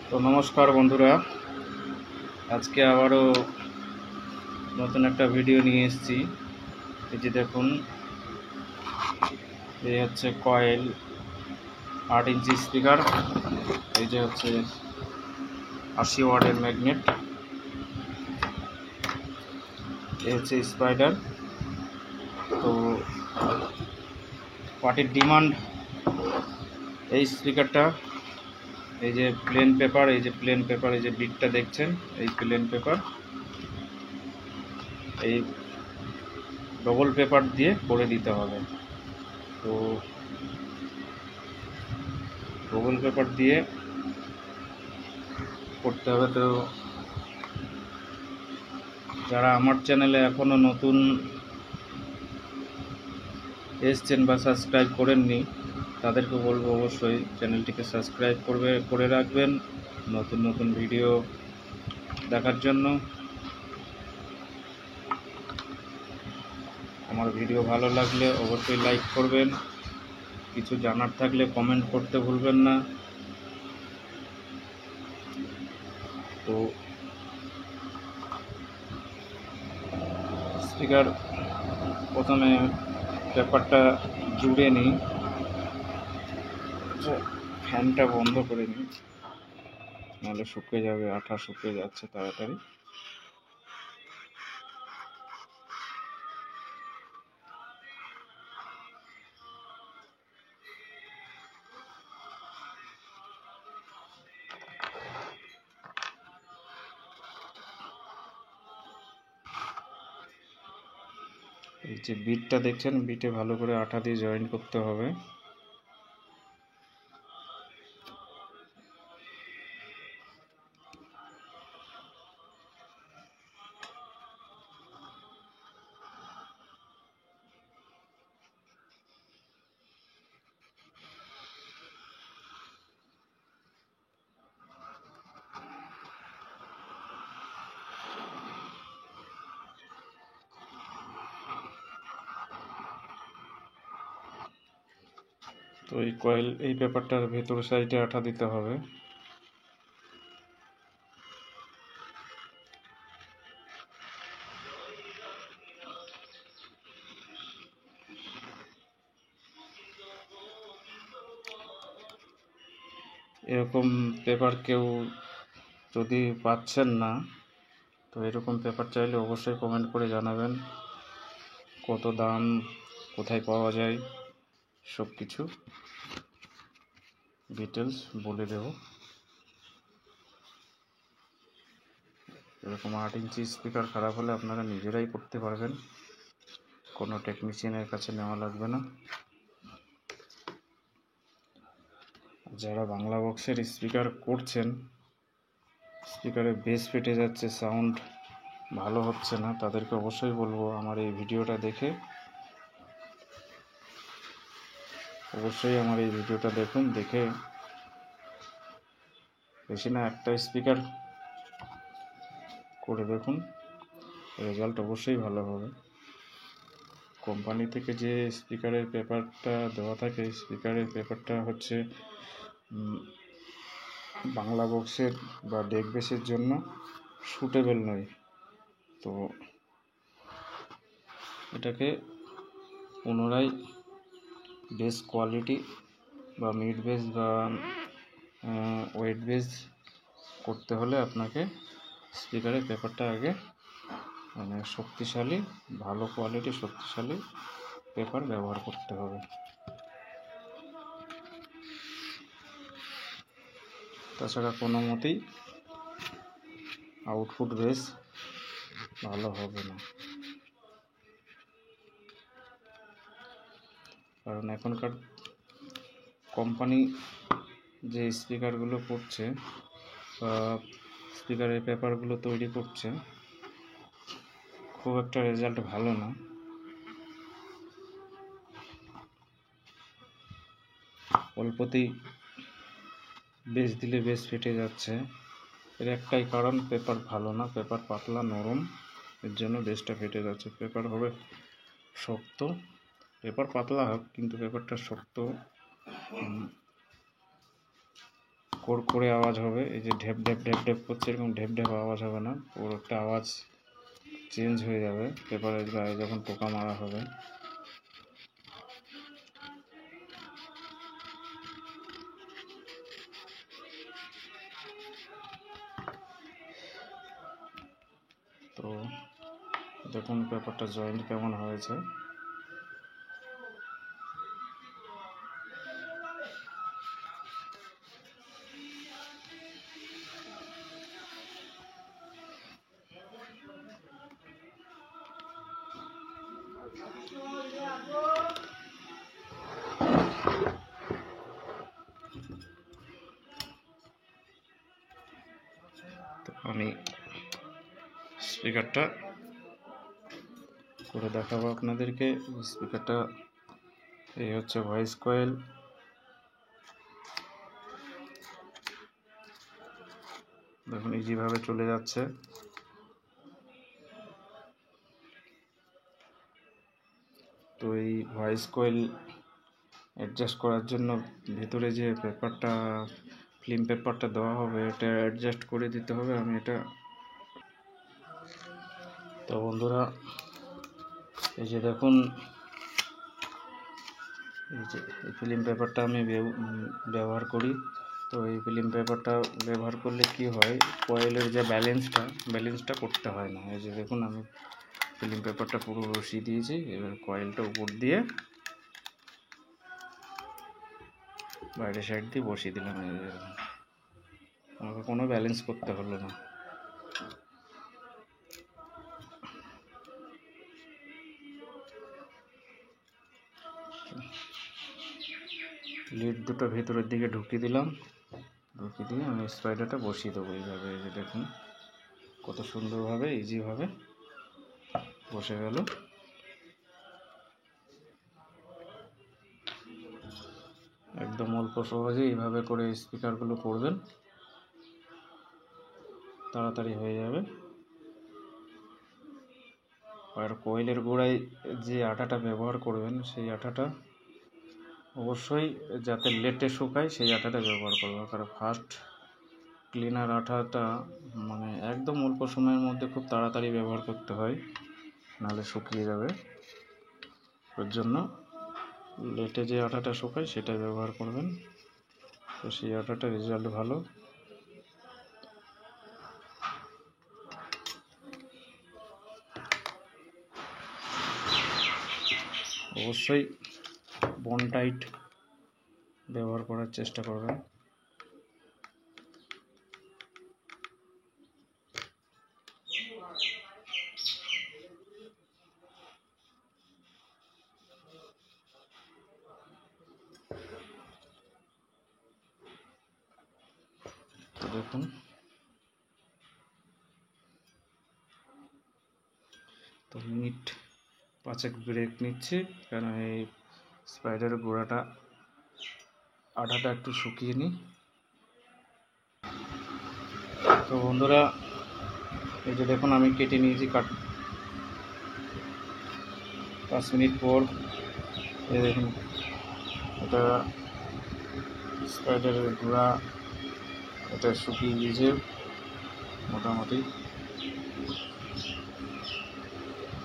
তো নমস্কার বন্ধুরা, আজকে আবারও নতুন একটা ভিডিও নিয়ে এসেছি। এই যে দেখুন, এই হচ্ছে কয়েল 8 ইঞ্চি স্পিকার, এই যে হচ্ছে 80 ওয়াটের ম্যাগনেট, এই হচ্ছে স্পাইডার। তো পার্টির ডিমান্ড এই স্পিকারটা, এই যে প্লেন পেপার, এই যে প্লেন পেপার, এই যে বিটটা দেখছেন, এই প্লেন পেপার, এই ডবল পেপার দিয়ে করে দিতে হবে। তো ডবল পেপার দিয়ে করতে হবে। তো যারা আমার চ্যানেলে এখনও নতুন এসছেন বা সাবস্ক্রাইব করেননি, তাদেরকে বলবো অবশ্যই চ্যানেলটিকে সাবস্ক্রাইব করে রাখবেন নতুন নতুন ভিডিও দেখার জন্য। আমার ভিডিও ভালো লাগলে অবশ্যই লাইক করবেন, কিছু জানার থাকলে কমেন্ট করতে ভুলবেন না। তো স্পিকার প্রথমে পেপারটা জুড়ে নিই, ফ্যানটা বন্ধ করে নিই, নাহলে শুকিয়ে যাবে, আঠা শুকিয়ে যাচ্ছে তাড়াতাড়ি। এই যে বিটটা দেখছেন, বিটে ভালো করে আঠা দিয়ে জয়েন করতে হবে। তো এই পেপারটার ভেতর সাইডে আঠা দিতে হবে। এরকম পেপার কেউ যদি পাচ্ছেন না, তো এরকম পেপার চাইলে অবশ্যই কমেন্ট করে জানাবেন, কত দাম, কোথায় পাওয়া যায়, সব কিছু ডিটেলস বলে দেব। এরকম 8 ইঞ্চি স্পিকার খারাপ হলে আপনারা নিজেরাই করতে পারবেন, কোনো টেকনিশিয়ানের কাছে নেওয়া লাগবে না। যারা বাংলা বক্সের স্পিকার করছেন, স্পিকারে বেস ফেটে যাচ্ছে, সাউন্ড ভালো হচ্ছে না, তাদেরকে অবশ্যই বলবো আমার এই ভিডিওটা দেখে দেখুন, দেখে বেশি না একটা স্পিকার করে দেখুন, রেজাল্ট অবশ্যই ভালো হবে। কোম্পানি থেকে যে স্পিকারের পেপারটা দেওয়া থাকে, স্পিকারের পেপারটা হচ্ছে বাংলা বক্সের বা ডেক বেসের জন্য সুটেবল নয়। তো এটাকে পুনরায় বেস কোয়ালিটি বা মিড বেস বা ওয়েট বেস করতে হলে আপনাকে স্পিকারের পেপারটা আগে শক্তিশালী, ভালো কোয়ালিটি শক্তিশালী পেপার ব্যবহার করতে হবে। তাছাড়া কোনো মতেই আউটপুট বেস ভালো হবে না। কারণ এখনকার কোম্পানি যে স্পিকারগুলো করছে বা স্পিকারের পেপারগুলো তৈরি করছে, খুব একটা রেজাল্ট ভালো না। অল্পতেই বেস দিলে বেস ফেটে যাচ্ছে। এর একটাই কারণ, পেপার ভালো না, পেপার পাতলা নরম, এর জন্য বেসটা ফেটে যাচ্ছে। পেপার হবে শক্ত, পেপার পাতলা হোক কিন্তু পেপারটা শক্ত কোড়কোড়ে আওয়াজ হবে। এই যে ঢেপ ঢেপ ঢেপ ঢেপ করছে, এরকম ঢেপ ঢেপ আওয়াজ হবে না, পুরো একটা আওয়াজ চেঞ্জ হয়ে যাবে পেপারের গায়ে যখন পোকা মারা হবে। তো দেখুন পেপারটা জয়েন্ট কেমন হয়েছে। তো আমি স্পিকারটা করে দেখাবো আপনাদেরকে। স্পিকারটা এই হচ্ছে ভয়েস কয়েল। দেখুন ইজিভাবে চলে যাচ্ছে। তো এই ভয়েস কয়েল অ্যাডজাস্ট করার জন্য ভেতরে যে পেপারটা ফিল্ম পেপারটা দেওয়া হবে এটা অ্যাডজাস্ট করে দিতে হবে। আমি এটা, তো বন্ধুরা এই যে দেখুন এই যে এই ফিল্ম পেপারটা আমি ব্যবহার করি। তো এই ফিল্ম পেপারটা ব্যবহার করলে কি হয়, কয়েলের যে ব্যালেন্সটা করতে হয় না। এই যে দেখুন আমি ফিল্ম পেপারটা পুরো বসিয়ে দিয়েছি, এবার কয়েলটা উপর দিয়ে বাইরের সাইড দিয়ে বসিয়ে দিলাম। এই যে আমাকে কোনো ব্যালেন্স করতে হলো না। লিড দুটো ভেতরের দিকে ঢুকিয়ে দিলাম, ঢুকিয়ে দিয়ে আমি স্পাইডারটা বসিয়ে দেবো এইভাবে। এই যে দেখুন কত সুন্দরভাবে ইজিভাবে বসে গেল। একদম অল্প সহজে এইভাবে করে স্পিকারগুলো করবেন, তাড়াতাড়ি হয়ে যাবে। আর কয়েলের গোড়ায় যে আঠাটা ব্যবহার করবেন সেই আঠাটা অবশ্যই যাতে লেটে শুকায় সেই আঠাটা ব্যবহার করবেন। কারণ ফার্স্ট ক্লিনার আঠাটা মানে একদম অল্প সময়ের মধ্যে খুব তাড়াতাড়ি ব্যবহার করতে হয়, নাহলে শুকিয়ে যাবে। ওর জন্য লেটে যে আঠাটা শুকায় সেটা ব্যবহার করবেন, তো সেই আঠাটা রেজাল্ট ভালো। অবশ্যই বোন টাইট ব্যবহার করার চেষ্টা করবেন। তো দেখুন তো মিনিট 5 ব্রেক নিচ্ছি, কারণ এই স্পাইডারের গোড়াটা আঠাটা একটু শুকিয়ে নিই। তো বন্ধুরা এই যে দেখুন আমি কেটে নিয়েছি 5 মিনিট পর। এই দেখুন এটা স্পাইডারের গোড়া এটা শুকিয়ে গিয়েছে মোটামুটি।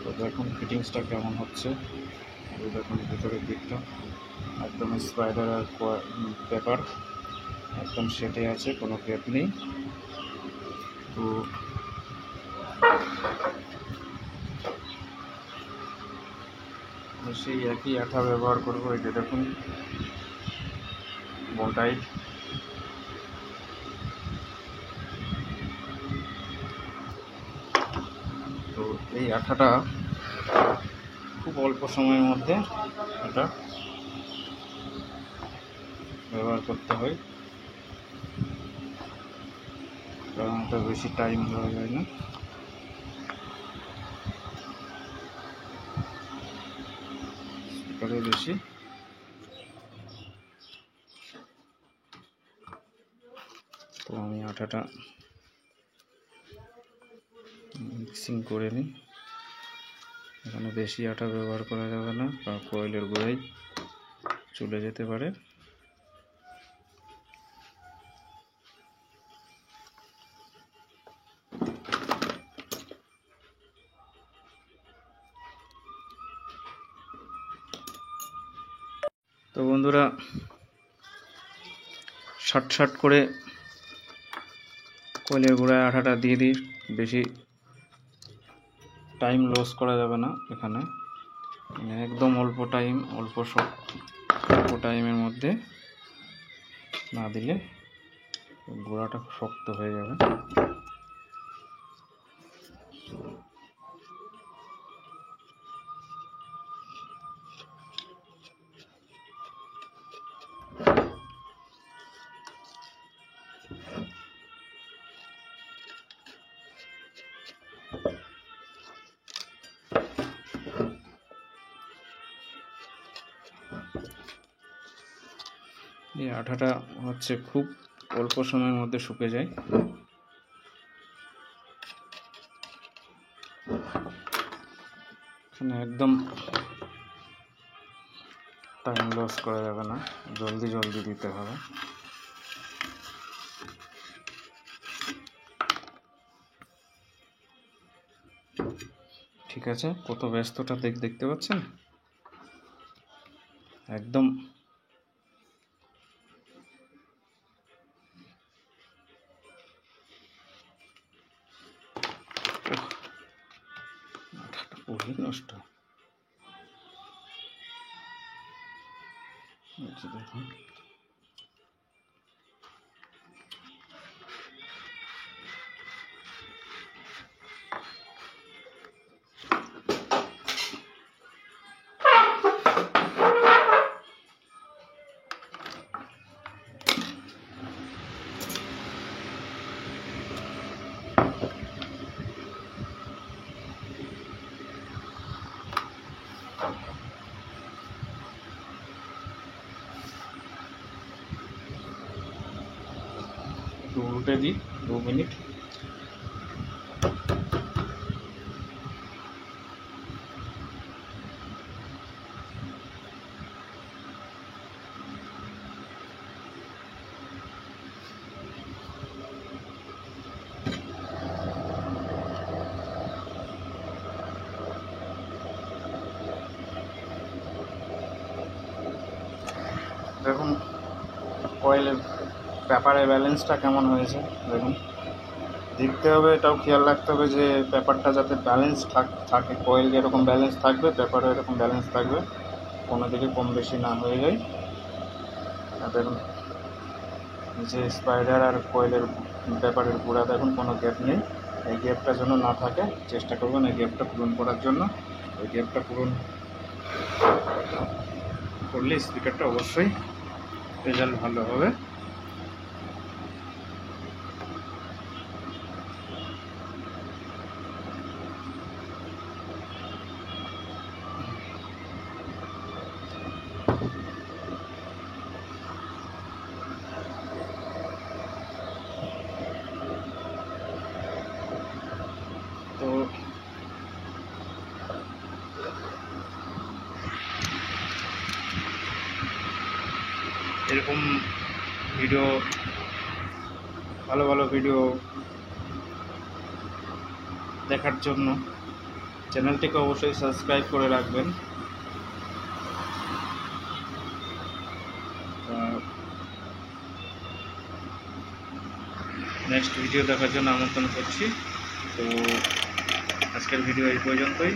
তো দেখুন ফিটিংসটা কেমন হচ্ছে। এই দেখুন ভিতরের দিকটা একদম স্পাইডার আর পেপার একদম সেটে আছে, কোনো গ্যাপ নেই। তো সেই একই আঠা ব্যবহার করবো। এই যে দেখুন বোনটাই। তো এই আঠাটা খুব অল্প সময়ের মধ্যে এটা ব্যবহার করতে হয়, কারণ এটা বেশি টাইম দেওয়া যায় না। স্পিকারে বেশি। তো আমি আঠাটা মিক্সিং করে নিই। এখানে বেশি আটা ব্যবহার করা যাবে না, কারণ কয়েলের গোড়ায় চলে যেতে পারে। বন্ধুরা শর্ট করে কয়েলের গোড়ায় আঠাটা দিয়ে দিই, বেশি টাইম লস করা যাবে না এখানে, একদম অল্প টাইমের মধ্যে না দিলে গোড়াটা শক্ত হয়ে যাবে। এই আঠাটা হচ্ছে খুব অল্প সময়ের মধ্যে শুকে যায়। এখানে একদম টাইম লস করা যাবে না, জলদি দিতে হবে। ঠিক আছে, কত ব্যস্ততা দেখতে পাচ্ছেন, একদম পুরোই নষ্ট। দেখুন উল্টে দিই 2 মিনিট। দেখুন কয়েলের পেপারের ব্যালেন্সটা কেমন হয়েছে, দেখুন দেখতে হবে, এটাও খেয়াল রাখতে হবে যে পেপারটা যাতে ব্যালেন্স থাকে, কয়েল যেরকম ব্যালেন্স থাকবে পেপারও এরকম ব্যালেন্স থাকবে, কোনো দিকে কম বেশি না হয়ে যায়। আর দেখুন যে স্পাইডার আর কয়েলের পেপারের গোড়া দেখুন কোনো গ্যাপ নেই, এই গ্যাপটা যেন না থাকে চেষ্টা করবেন এই গ্যাপটা পূরণ করার জন্য। এই গ্যাপটা পূরণ করলে স্পিকারটা অবশ্যই রেজাল্ট ভালো হবে। তো এরকম ভিডিও, ভালো ভিডিও দেখার জন্য চ্যানেলটিকে অবশ্যই সাবস্ক্রাইব করে রাখবেন। নেক্সট ভিডিও দেখার জন্য আমন্ত্রণ করছি। তো আজকের ভিডিও এই পর্যন্তই।